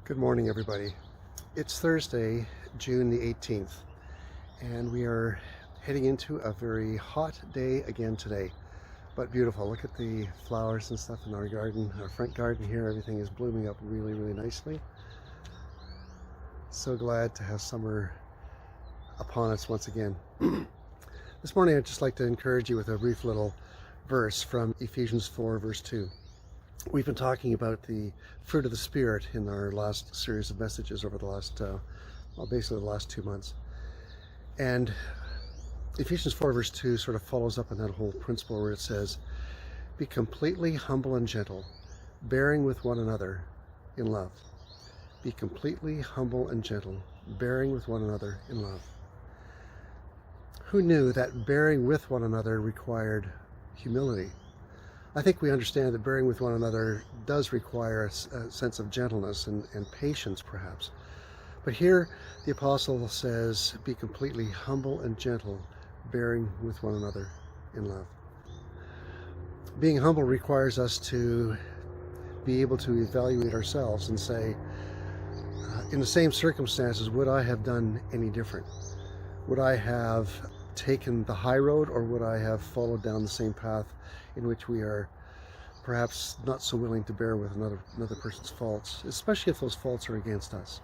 Good morning, everybody. It's Thursday, June the 18th, and we are heading into a very hot day again today, but beautiful. Look at the flowers and stuff in our garden, our front garden here. Everything is blooming up really, really nicely. So glad to have summer upon us once again. This morning, I'd just like to encourage you with a brief little verse from Ephesians 4, verse 2. We've been talking about the fruit of the Spirit in our last series of messages over the last, basically the last 2 months. And Ephesians 4 verse 2 sort of follows up on that whole principle where it says, "Be completely humble and gentle, bearing with one another in love." Be completely humble and gentle, bearing with one another in love. Who knew that bearing with one another required humility? I think we understand that bearing with one another does require a sense of gentleness and patience, perhaps. But here the apostle says, be completely humble and gentle, bearing with one another in love. Being humble requires us to be able to evaluate ourselves and say, in the same circumstances, would I have done any different? Would I have taken the high road, or would I have followed down the same path in which we are perhaps not so willing to bear with another person's faults, especially if those faults are against us?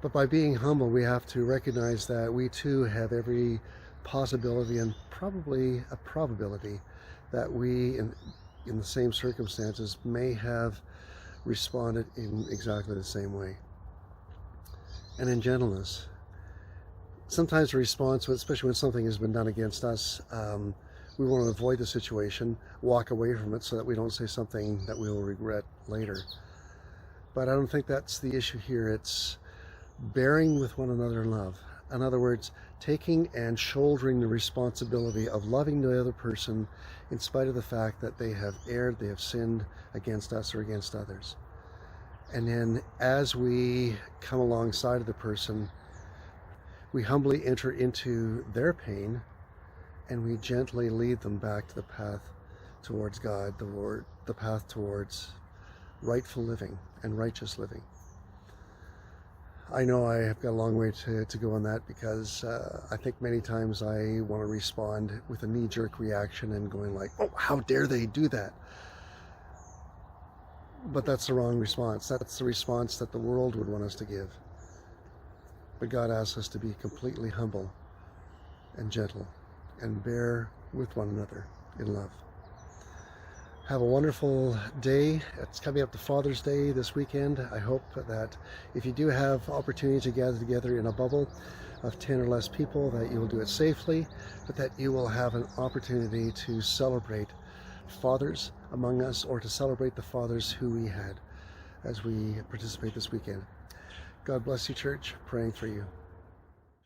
But by being humble, we have to recognize that we too have every possibility and probably a probability that we, in the same circumstances, may have responded in exactly the same way. And in gentleness, sometimes the response, especially when something has been done against us, we want to avoid the situation, walk away from it so that we don't say something that we will regret later. But I don't think that's the issue here. It's bearing with one another in love. In other words, taking and shouldering the responsibility of loving the other person in spite of the fact that they have erred, they have sinned against us or against others. And then as we come alongside of the person, we humbly enter into their pain, and we gently lead them back to the path towards God, the Lord, the path towards rightful living and righteous living. I know I have got a long way to go on that, because I think many times I want to respond with a knee-jerk reaction and going like, oh, how dare they do that? But that's the wrong response. That's the response that the world would want us to give. But God asks us to be completely humble and gentle and bear with one another in love. Have a wonderful day. It's coming up to Father's Day this weekend. I hope that if you do have opportunity to gather together in a bubble of 10 or less people, that you will do it safely, but that you will have an opportunity to celebrate fathers among us, or to celebrate the fathers who we had as we participate this weekend. God bless you, church. Praying for you.